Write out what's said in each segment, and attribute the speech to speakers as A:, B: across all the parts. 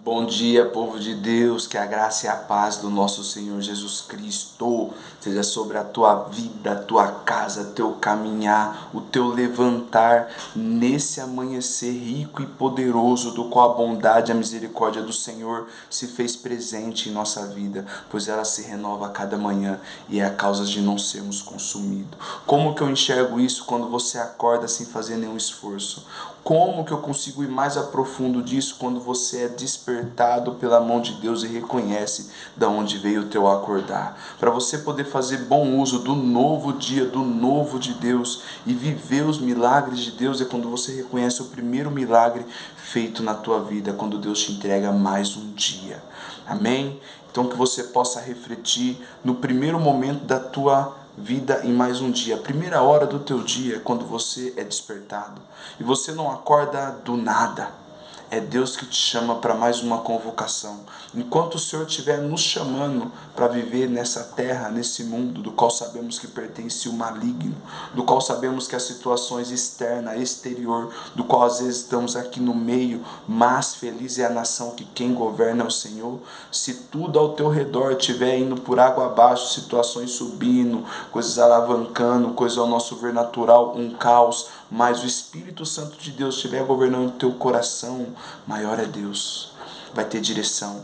A: Bom dia, povo de Deus, que a graça e a paz do nosso Senhor Jesus Cristo seja sobre a tua vida, a tua casa, teu caminhar, o teu levantar nesse amanhecer rico e poderoso, do qual a bondade e a misericórdia do Senhor se fez presente em nossa vida, pois ela se renova a cada manhã e é a causa de não sermos consumidos. Como que eu enxergo isso quando você acorda sem fazer nenhum esforço? Como que eu consigo ir mais a profundo disso quando você é despertado pela mão de Deus e reconhece de onde veio o teu acordar? Para você poder fazer bom uso do novo dia, do novo de Deus e viver os milagres de Deus, é quando você reconhece o primeiro milagre feito na tua vida, quando Deus te entrega mais um dia. Amém? Então que você possa refletir no primeiro momento da tua vida em mais um dia. A primeira hora do teu dia é quando você é despertado. E você não acorda do nada. É Deus que te chama para mais uma convocação. Enquanto o Senhor estiver nos chamando para viver nessa terra, nesse mundo, do qual sabemos que pertence o maligno, do qual sabemos que as situações externas, exterior, do qual às vezes estamos aqui no meio, mas feliz é a nação que quem governa é o Senhor. Se tudo ao teu redor estiver indo por água abaixo, situações subindo, coisas alavancando, coisas ao nosso ver natural, um caos, mas o Espírito Santo de Deus estiver governando o teu coração, maior é Deus. Vai ter direção,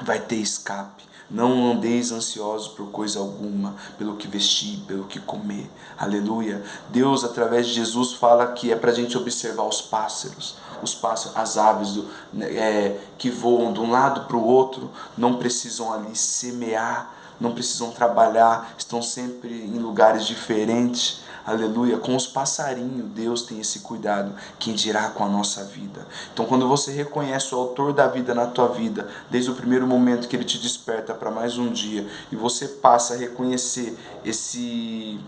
A: vai ter escape. Não andeis ansiosos por coisa alguma, pelo que vestir, pelo que comer. Aleluia. Deus, através de Jesus, fala que é para a gente observar os pássaros, as aves que voam de um lado para o outro, não precisam ali semear, não precisam trabalhar, estão sempre em lugares diferentes. Aleluia, com os passarinhos Deus tem esse cuidado, quem dirá com a nossa vida. Então quando você reconhece o autor da vida na tua vida, desde o primeiro momento que ele te desperta para mais um dia, e você passa a reconhecer esse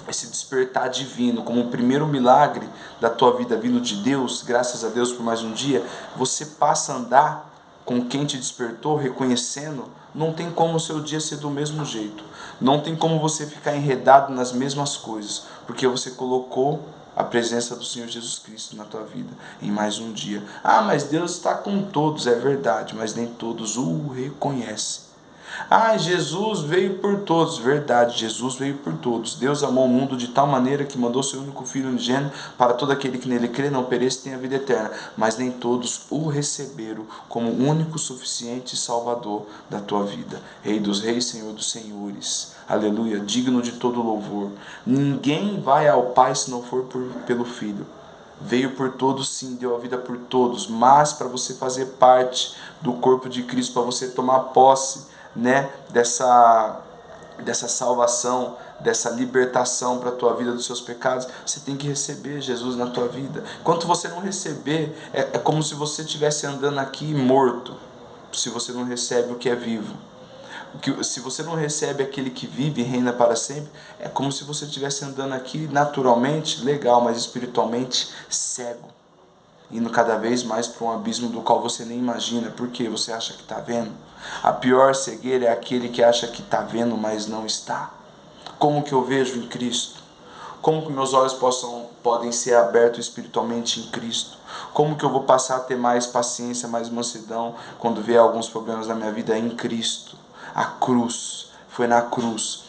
A: despertar divino como o primeiro milagre da tua vida vindo de Deus, graças a Deus por mais um dia, você passa a andar com quem te despertou, reconhecendo. Não tem como o seu dia ser do mesmo jeito. Não tem como você ficar enredado nas mesmas coisas, porque você colocou a presença do Senhor Jesus Cristo na tua vida em mais um dia. Ah, mas Deus está com todos, é verdade, mas nem todos o reconhecem. Ah, Jesus veio por todos. Verdade, Jesus veio por todos. Deus amou o mundo de tal maneira que mandou seu único Filho unigênito para todo aquele que nele crê, não pereça e tenha vida eterna. Mas nem todos o receberam como único, suficiente Salvador da tua vida. Rei dos reis, Senhor dos senhores. Aleluia, digno de todo louvor. Ninguém vai ao Pai se não for pelo Filho. Veio por todos, sim, deu a vida por todos, mas para você fazer parte do corpo de Cristo, para você tomar posse, dessa salvação, dessa libertação para a tua vida dos seus pecados, você tem que receber Jesus na tua vida. Enquanto você não receber, é como se você estivesse andando aqui morto, se você não recebe o que é vivo. Se você não recebe aquele que vive e reina para sempre, é como se você estivesse andando aqui naturalmente, legal, mas espiritualmente cego, indo cada vez mais para um abismo do qual você nem imagina, porque você acha que está vendo. A pior cegueira é aquele que acha que está vendo, mas não está. Como que eu vejo em Cristo? Como que meus olhos podem ser abertos espiritualmente em Cristo? Como que eu vou passar a ter mais paciência, mais mansidão quando vier alguns problemas na minha vida em Cristo? A cruz, foi na cruz,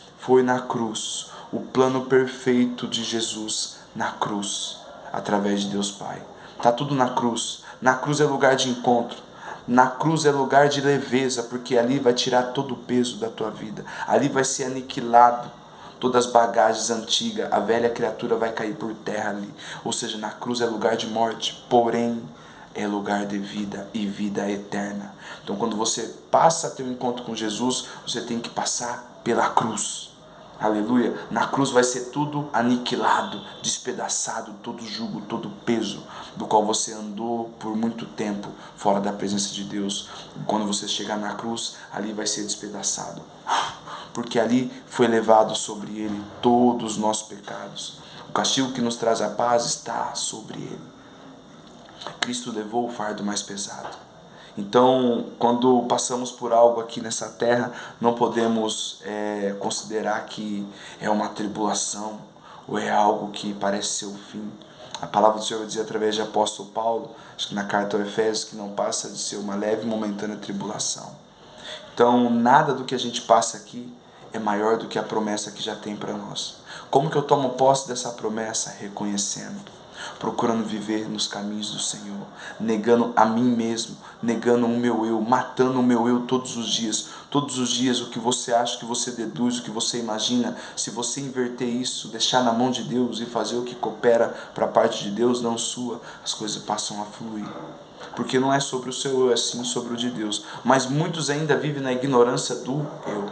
A: o plano perfeito de Jesus na cruz, através de Deus Pai. Está tudo na cruz. Na cruz é lugar de encontro. Na cruz é lugar de leveza, porque ali vai tirar todo o peso da tua vida. Ali vai ser aniquilado todas as bagagens antigas. A velha criatura vai cair por terra ali. Ou seja, na cruz é lugar de morte, porém é lugar de vida e vida eterna. Então quando você passa a ter um encontro com Jesus, você tem que passar pela cruz. Aleluia, na cruz vai ser tudo aniquilado, despedaçado, todo jugo, todo peso do qual você andou por muito tempo fora da presença de Deus. Quando você chegar na cruz, ali vai ser despedaçado, porque ali foi levado sobre ele todos os nossos pecados. O castigo que nos traz a paz está sobre ele. Cristo levou o fardo mais pesado. Então, quando passamos por algo aqui nessa terra, não podemos considerar que é uma tribulação ou é algo que parece ser o fim. A palavra do Senhor vai dizer através de apóstolo Paulo, acho que na carta aos Efésios, que não passa de ser uma leve e momentânea tribulação. Então, nada do que a gente passa aqui é maior do que a promessa que já tem para nós. Como que eu tomo posse dessa promessa? Reconhecendo, procurando viver nos caminhos do Senhor, negando a mim mesmo, negando o meu eu, matando o meu eu todos os dias. Todos os dias o que você acha, o que você deduz, o que você imagina, se você inverter isso, deixar na mão de Deus e fazer o que coopera para a parte de Deus, não sua, as coisas passam a fluir. Porque não é sobre o seu eu, é sim sobre o de Deus. Mas muitos ainda vivem na ignorância do eu.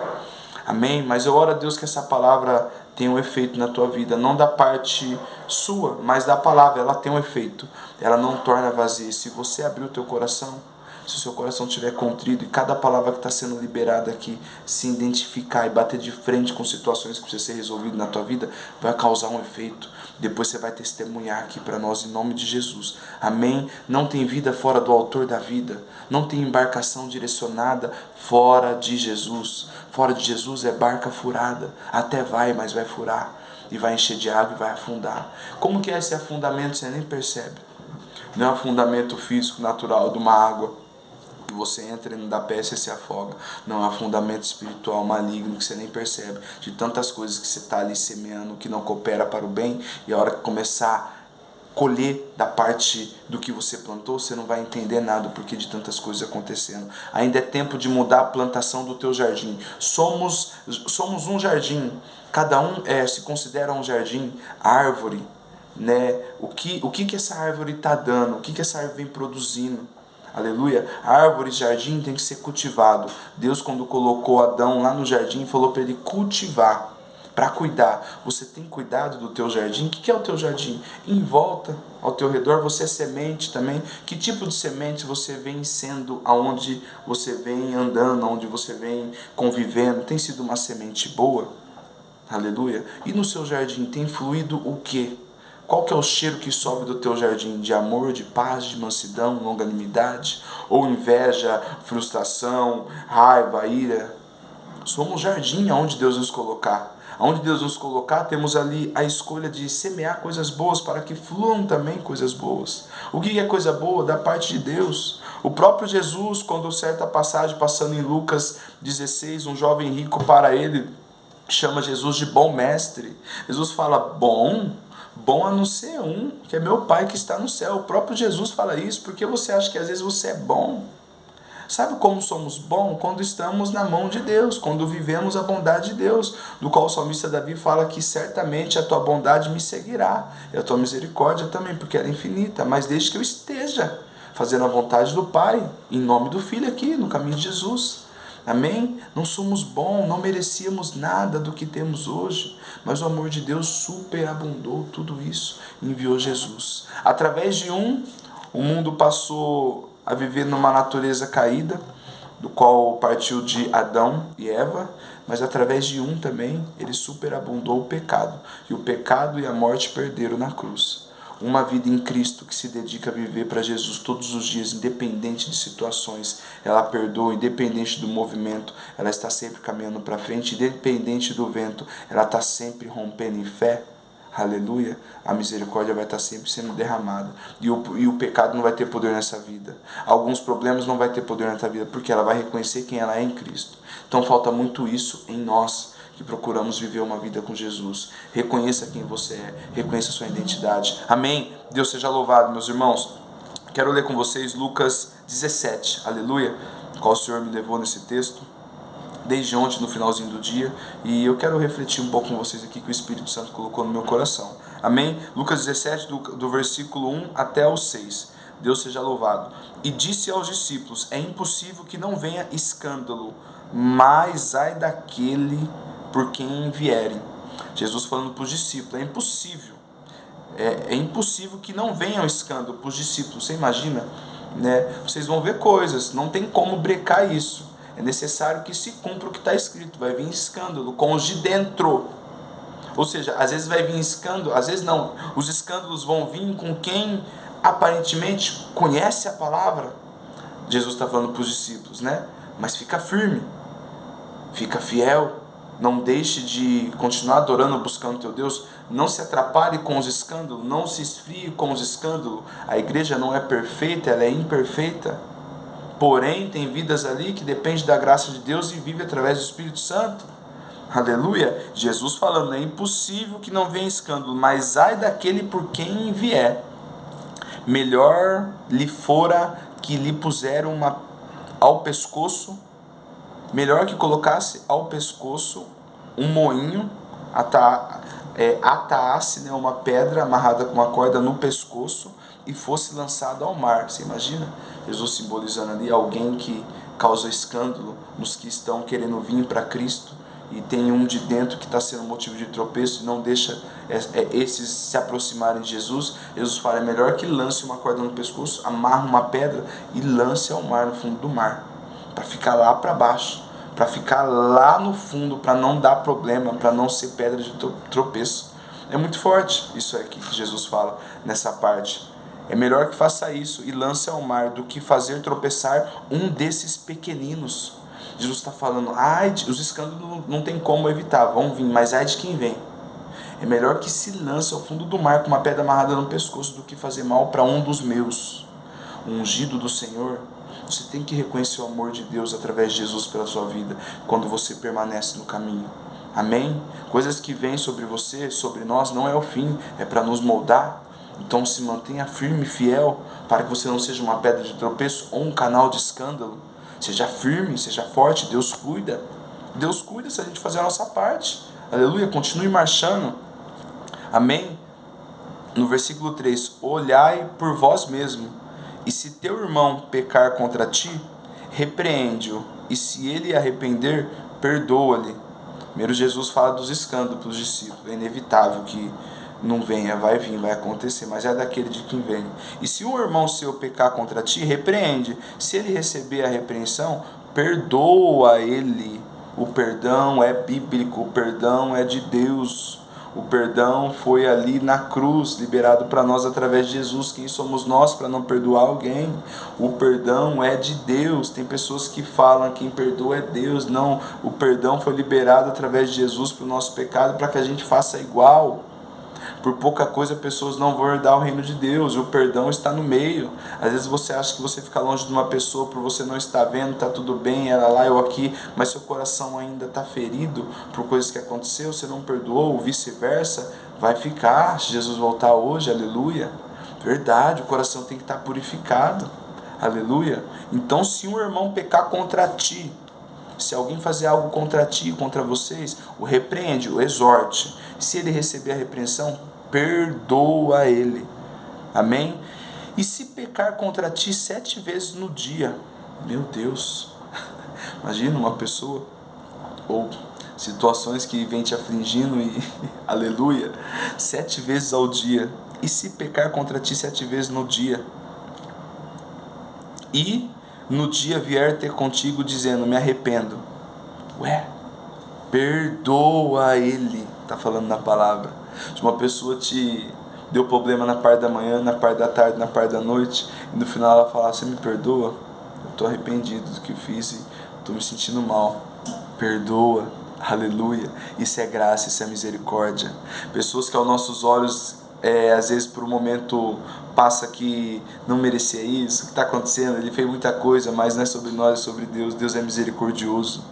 A: Amém? Mas eu oro a Deus que essa palavra tenha um efeito na tua vida, não da parte sua, mas da palavra. Ela tem um efeito, ela não torna vazia. Se você abrir o teu coração, se o seu coração estiver contrito e cada palavra que está sendo liberada aqui se identificar e bater de frente com situações que precisam ser resolvidas na tua vida, vai causar um efeito. Depois você vai testemunhar aqui para nós em nome de Jesus. Amém? Não tem vida fora do autor da vida. Não tem embarcação direcionada fora de Jesus. Fora de Jesus é barca furada. Até vai, mas vai furar. E vai encher de água e vai afundar. Como que é esse afundamento? Você nem percebe. Não é um afundamento físico natural de uma água. Você entra e não dá pé e você se afoga. Não, é um fundamento espiritual maligno que você nem percebe, de tantas coisas que você está ali semeando que não coopera para o bem, e a hora que começar a colher da parte do que você plantou, você não vai entender nada, porque de tantas coisas acontecendo. Ainda é tempo de mudar a plantação do teu jardim. Somos um jardim, cada um se considera um jardim, árvore, né? O que essa árvore está dando, o que essa árvore vem produzindo. Aleluia. A árvore jardim tem que ser cultivado. Deus, quando colocou Adão lá no jardim, falou para ele cultivar, para cuidar. Você tem cuidado do teu jardim? O que é o teu jardim? Em volta, ao teu redor, você é semente também. Que tipo de semente você vem sendo aonde você vem andando, aonde você vem convivendo? Tem sido uma semente boa? Aleluia. E no seu jardim tem fluído o quê? Qual que é o cheiro que sobe do teu jardim? De amor, de paz, de mansidão, longanimidade? Ou inveja, frustração, raiva, ira? Somos jardim aonde Deus nos colocar. Aonde Deus nos colocar, temos ali a escolha de semear coisas boas para que fluam também coisas boas. O que é coisa boa? Da parte de Deus. O próprio Jesus, quando certa passagem passando em Lucas 16, um jovem rico para ele chama Jesus de bom mestre. Jesus fala, bom a não ser um, que é meu Pai que está no céu. O próprio Jesus fala isso, porque você acha que às vezes você é bom. Sabe como somos bons? Quando estamos na mão de Deus, quando vivemos a bondade de Deus, do qual o salmista Davi fala que certamente a tua bondade me seguirá, e a tua misericórdia também, porque ela é infinita, mas desde que eu esteja fazendo a vontade do Pai, em nome do Filho aqui, no caminho de Jesus. Amém? Não somos bons, não merecíamos nada do que temos hoje, mas o amor de Deus superabundou tudo isso e enviou Jesus. Através de o mundo passou a viver numa natureza caída, do qual partiu de Adão e Eva, mas através de também, ele superabundou o pecado, e o pecado e a morte perderam na cruz. Uma vida em Cristo que se dedica a viver para Jesus todos os dias, independente de situações, ela perdoa, independente do movimento, ela está sempre caminhando para frente, independente do vento, ela está sempre rompendo em fé. Aleluia, a misericórdia vai estar sempre sendo derramada, e o pecado não vai ter poder nessa vida. Alguns problemas não vai ter poder nessa vida, porque ela vai reconhecer quem ela é em Cristo. Então falta muito isso em nós, que procuramos viver uma vida com Jesus. Reconheça quem você é, reconheça sua identidade. Amém? Deus seja louvado, meus irmãos. Quero ler com vocês Lucas 17, aleluia, qual o Senhor me levou nesse texto desde ontem, no finalzinho do dia, e eu quero refletir um pouco com vocês aqui que o Espírito Santo colocou no meu coração. Amém? Lucas 17, do versículo 1 até o 6. Deus seja louvado. E disse aos discípulos, é impossível que não venha escândalo, mas ai daquele por quem vierem. Jesus falando para os discípulos, é impossível. É impossível que não venha um escândalo para os discípulos. Você imagina? Né? Vocês vão ver coisas, não tem como brecar isso. É necessário que se cumpra o que está escrito. Vai vir escândalo com os de dentro. Ou seja, às vezes vai vir escândalo, às vezes não. Os escândalos vão vir com quem aparentemente conhece a palavra. Jesus está falando para os discípulos, né? Mas fica firme, fica fiel, Não deixe de continuar adorando, buscando teu Deus. Não se atrapalhe com os escândalos, não se esfrie com os escândalos. A igreja não é perfeita, ela é imperfeita. Porém, tem vidas ali que dependem da graça de Deus e vivem através do Espírito Santo. Aleluia. Jesus falando, é impossível que não venha escândalo, mas ai daquele por quem vier. Melhor lhe fora que lhe puseram ao pescoço, melhor que colocasse ao pescoço um moinho, atasse uma pedra amarrada com uma corda no pescoço e fosse lançado ao mar. Você imagina? Jesus simbolizando ali alguém que causa escândalo nos que estão querendo vir para Cristo, e tem um de dentro que está sendo motivo de tropeço e não deixa esses se aproximarem de Jesus. Jesus fala, é melhor que lance uma corda no pescoço, amarre uma pedra e lance ao mar, no fundo do mar, para ficar lá para baixo, para ficar lá no fundo, para não dar problema, para não ser pedra de tropeço. É muito forte isso aqui que Jesus fala nessa parte. É melhor que faça isso e lance ao mar do que fazer tropeçar um desses pequeninos. Jesus está falando, os escândalos não tem como evitar, vão vir, mas ai de quem vem. É melhor que se lance ao fundo do mar com uma pedra amarrada no pescoço do que fazer mal para um dos meus. O ungido do Senhor. Você tem que reconhecer o amor de Deus através de Jesus pela sua vida, quando você permanece no caminho. Amém? Coisas que vêm sobre você, sobre nós, não é o fim, é para nos moldar. Então se mantenha firme e fiel, para que você não seja uma pedra de tropeço ou um canal de escândalo. Seja firme, seja forte, Deus cuida. Deus cuida se a gente fazer a nossa parte. Aleluia, continue marchando. Amém? No versículo 3, olhai por vós mesmo, e se teu irmão pecar contra ti, repreende-o, e se ele arrepender, perdoa-lhe. Primeiro Jesus fala dos escândalos para os discípulos. É inevitável que não venha, vai vir, vai acontecer, mas é daquele de quem vem. E se um irmão seu pecar contra ti, repreende. Se ele receber a repreensão, perdoa ele. O perdão é bíblico, o perdão é de Deus. O perdão foi ali na cruz, liberado para nós através de Jesus. Quem somos nós para não perdoar alguém? O perdão é de Deus. Tem pessoas que falam que quem perdoa é Deus. Não, o perdão foi liberado através de Jesus para o nosso pecado, para que a gente faça igual. Por pouca coisa pessoas não vão herdar o reino de Deus. O perdão está no meio. Às vezes você acha que você fica longe de uma pessoa por você não estar vendo, está tudo bem, ela lá, eu aqui, mas seu coração ainda está ferido por coisas que aconteceu, você não perdoou, ou vice-versa, vai ficar se Jesus voltar hoje, aleluia. Verdade, o coração tem que estar purificado, aleluia. Então se um irmão pecar contra ti, se alguém fazer algo contra ti, contra vocês, o repreende, o exorte. Se ele receber a repreensão, perdoa ele. Amém? E se pecar contra ti 7 vezes no dia, meu Deus, imagina uma pessoa, ou situações que vem te afligindo e aleluia, 7 vezes ao dia. E se pecar contra ti 7 vezes no dia, e no dia vier ter contigo dizendo, me arrependo. Ué, perdoa ele. Está falando na palavra. Se uma pessoa te deu problema na parte da manhã, na parte da tarde, na parte da noite, e no final ela fala, você me perdoa? Eu estou arrependido do que eu fiz e estou me sentindo mal. Perdoa. Aleluia. Isso é graça, isso é misericórdia. Pessoas que aos nossos olhos às vezes por um momento passa que não merecia isso, o que está acontecendo, ele fez muita coisa, mas não é sobre nós, é sobre Deus. Deus é misericordioso,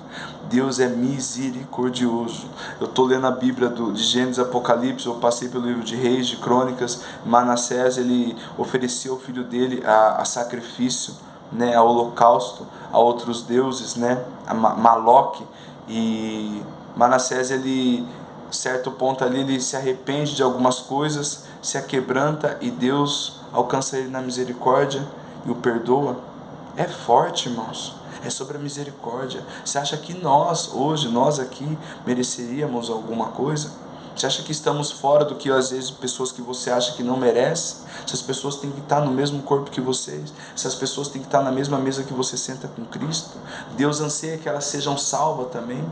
A: Deus é misericordioso. Eu estou lendo a Bíblia de Gênesis, Apocalipse, eu passei pelo livro de Reis, de Crônicas. Manassés, ele ofereceu o filho dele a sacrifício, né, a holocausto, a outros deuses, né, a Maloque. E Manassés, ele certo ponto ali, ele se arrepende de algumas coisas, se aquebranta e Deus alcança ele na misericórdia e o perdoa. É forte, irmãos. É sobre a misericórdia. Você acha que nós, hoje, nós aqui, mereceríamos alguma coisa? Você acha que estamos fora do que às vezes pessoas que você acha que não merece? Essas pessoas têm que estar no mesmo corpo que vocês. Essas pessoas têm que estar na mesma mesa que você senta com Cristo. Deus anseia que elas sejam salvas também.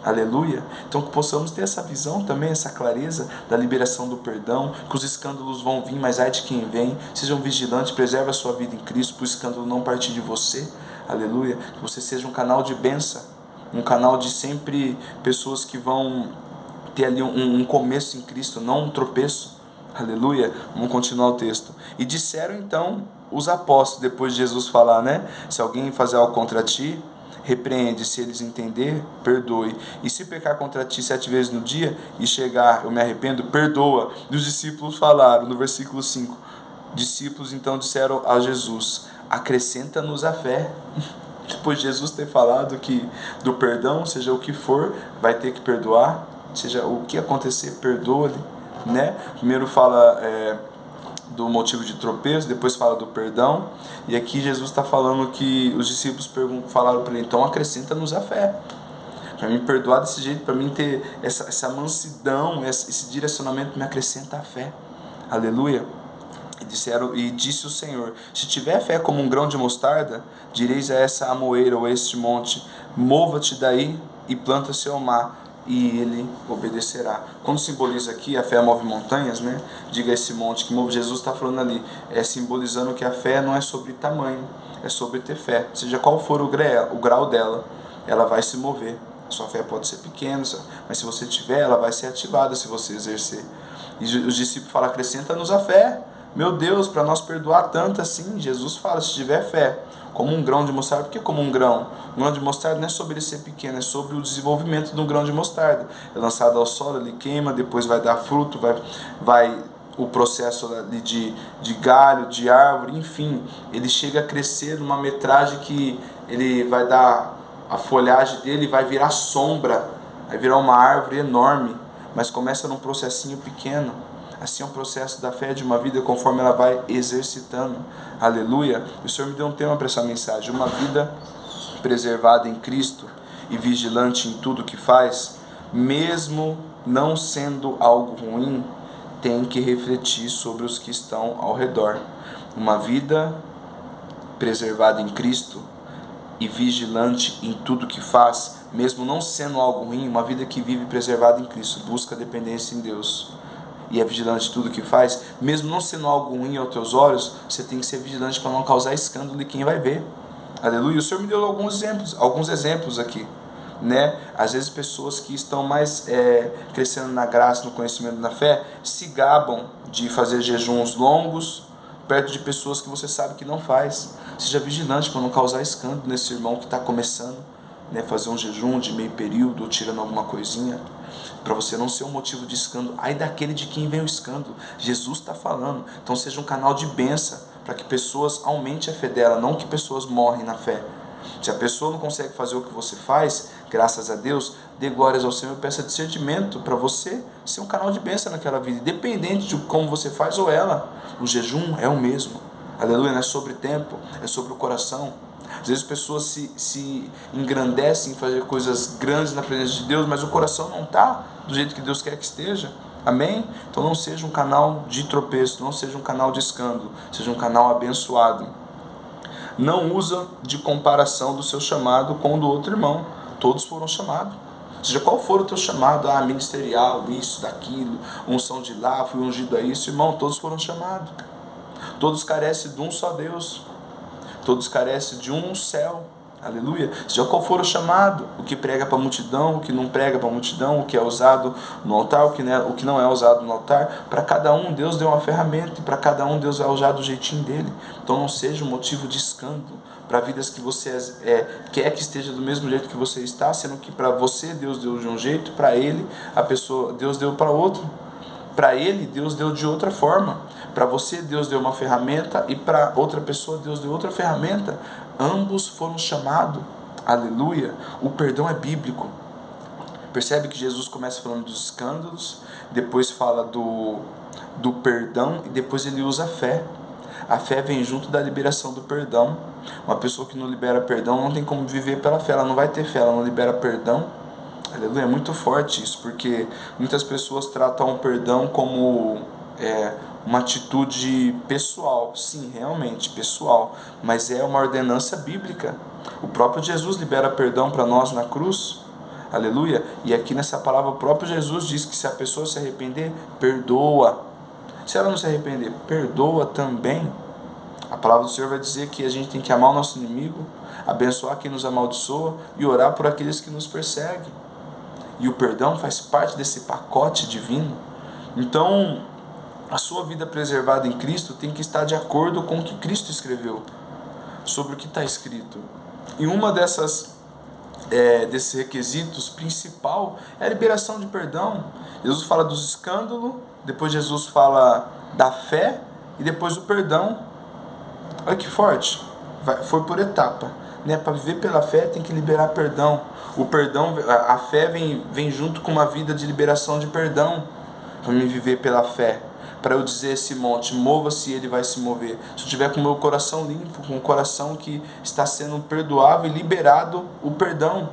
A: Aleluia. Então que possamos ter essa visão também, essa clareza da liberação do perdão, que os escândalos vão vir, mas ai de quem vem. Sejam vigilantes, preserve a sua vida em Cristo, para o escândalo não partir de você. Aleluia. Que você seja um canal de bênção um canal de sempre pessoas que vão ter ali um começo em Cristo, não um tropeço. Aleluia. Vamos continuar o texto. E disseram então os apóstolos, depois de Jesus falar, né? Se alguém fazer algo contra ti, repreende, se eles entender, perdoe. E se pecar contra ti 7 vezes no dia e chegar, eu me arrependo, perdoa. E os discípulos falaram, no versículo 5, discípulos então disseram a Jesus, acrescenta-nos a fé. Depois de Jesus ter falado que do perdão, seja o que for, vai ter que perdoar, seja o que acontecer, perdoa-lhe, né? Primeiro fala do motivo de tropeço, depois fala do perdão, e aqui Jesus está falando que os discípulos falaram para ele, então acrescenta-nos a fé, para mim perdoar desse jeito, para mim ter essa mansidão, esse direcionamento, me acrescenta a fé. Aleluia. E disse o Senhor, se tiver fé como um grão de mostarda, direis a essa amoeira ou a este monte, mova-te daí e planta-se ao mar, e ele obedecerá. Quando simboliza aqui, a fé move montanhas, né? Diga esse monte que move, Jesus está falando ali, simbolizando que a fé não é sobre tamanho, é sobre ter fé, seja qual for o grau dela, ela vai se mover. Sua fé pode ser pequena, mas se você tiver, ela vai ser ativada se você exercer. E os discípulos falam, acrescenta-nos a fé. Meu Deus, para nós perdoar tanto assim, Jesus fala, se tiver fé, como um grão de mostarda. Por que como um grão? Um grão de mostarda não é sobre ele ser pequeno, é sobre o desenvolvimento de um grão de mostarda. É lançado ao solo, ele queima, depois vai dar fruto, vai o processo de galho, de árvore, enfim. Ele chega a crescer numa metragem que ele vai dar, a folhagem dele vai virar sombra, vai virar uma árvore enorme, mas começa num processinho pequeno. Assim é um processo da fé de uma vida conforme ela vai exercitando. Aleluia. O Senhor me deu um tema para essa mensagem. Uma vida preservada em Cristo e vigilante em tudo que faz, mesmo não sendo algo ruim, tem que refletir sobre os que estão ao redor. Uma vida preservada em Cristo e vigilante em tudo que faz, mesmo não sendo algo ruim, uma vida que vive preservada em Cristo, busca dependência em Deus e é vigilante em tudo que faz, mesmo não sendo algo ruim aos teus olhos, você tem que ser vigilante para não causar escândalo de quem vai ver. Aleluia. O Senhor me deu alguns exemplos aqui, né? Às vezes pessoas que estão mais crescendo na graça, no conhecimento, na fé, se gabam de fazer jejuns longos perto de pessoas que você sabe que não faz. Seja vigilante para não causar escândalo nesse irmão que está começando, né? Fazer um jejum de meio período ou tirando alguma coisinha, para você não ser um motivo de escândalo. Ai daquele de quem vem o escândalo. Jesus está falando. Então seja um canal de bênção para que pessoas aumentem a fé dela, não que pessoas morrem na fé. Se a pessoa não consegue fazer o que você faz, graças a Deus, dê glórias ao Senhor e peça discernimento para você ser um canal de bênção naquela vida, independente de como você faz ou ela. O jejum é o mesmo. Aleluia, não é sobre tempo, é sobre o coração. Às vezes pessoas se engrandecem em fazer coisas grandes na presença de Deus, mas o coração não está do jeito que Deus quer que esteja. Amém? Então não seja um canal de tropeço, não seja um canal de escândalo, seja um canal abençoado. Não usa de comparação do seu chamado com o do outro irmão. Todos foram chamados. Seja qual for o teu chamado, ministerial, isso, daquilo, unção de lá, fui ungido a isso, irmão, todos foram chamados. Todos carecem de um só Deus. Todos carecem de um céu. Aleluia. Seja qual for o chamado, o que prega para a multidão, o que não prega para a multidão, o que é usado no altar, o que não é usado no altar, para cada um Deus deu uma ferramenta e para cada um Deus vai usar do jeitinho dele. Então não seja um motivo de escândalo para vidas que você quer que esteja do mesmo jeito que você está, sendo que para você Deus deu de um jeito, para ele Deus deu para outro. Para ele, Deus deu de outra forma. Para você, Deus deu uma ferramenta e para outra pessoa, Deus deu outra ferramenta. Ambos foram chamados. Aleluia. O perdão é bíblico. Percebe que Jesus começa falando dos escândalos, depois fala do perdão e depois ele usa a fé. A fé vem junto da liberação do perdão. Uma pessoa que não libera perdão não tem como viver pela fé. Ela não vai ter fé, ela não libera perdão. Aleluia, é muito forte isso, porque muitas pessoas tratam o perdão como uma atitude pessoal. Sim, realmente, pessoal, mas é uma ordenança bíblica. O próprio Jesus libera perdão para nós na cruz. Aleluia, e aqui nessa palavra o próprio Jesus diz que se a pessoa se arrepender, perdoa. Se ela não se arrepender, perdoa também. A palavra do Senhor vai dizer que a gente tem que amar o nosso inimigo, abençoar quem nos amaldiçoa e orar por aqueles que nos perseguem. E o perdão faz parte desse pacote divino. Então, a sua vida preservada em Cristo tem que estar de acordo com o que Cristo escreveu, sobre o que está escrito. E uma desses requisitos principal é a liberação de perdão. Jesus fala dos escândalos, depois Jesus fala da fé e depois do perdão. Olha que forte, foi por etapa, né? Para viver pela fé tem que liberar perdão. O perdão, a fé vem junto com uma vida de liberação de perdão. Para me viver pela fé, para eu dizer esse monte, mova-se, ele vai se mover. Se eu tiver com o meu coração limpo, com o coração que está sendo perdoável e liberado o perdão.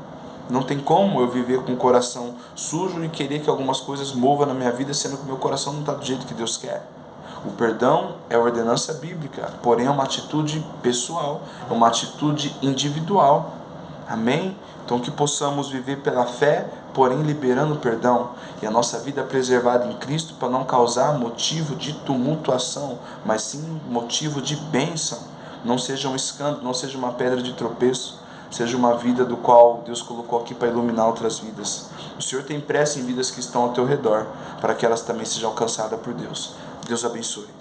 A: Não tem como eu viver com o coração sujo e querer que algumas coisas movam na minha vida, sendo que o meu coração não está do jeito que Deus quer. O perdão é ordenança bíblica, porém é uma atitude pessoal, é uma atitude individual. Amém? Então que possamos viver pela fé, porém liberando o perdão, e a nossa vida preservada em Cristo para não causar motivo de tumultuação, mas sim motivo de bênção. Não seja um escândalo, não seja uma pedra de tropeço, seja uma vida do qual Deus colocou aqui para iluminar outras vidas. O Senhor tem pressa em vidas que estão ao teu redor, para que elas também sejam alcançadas por Deus. Deus abençoe.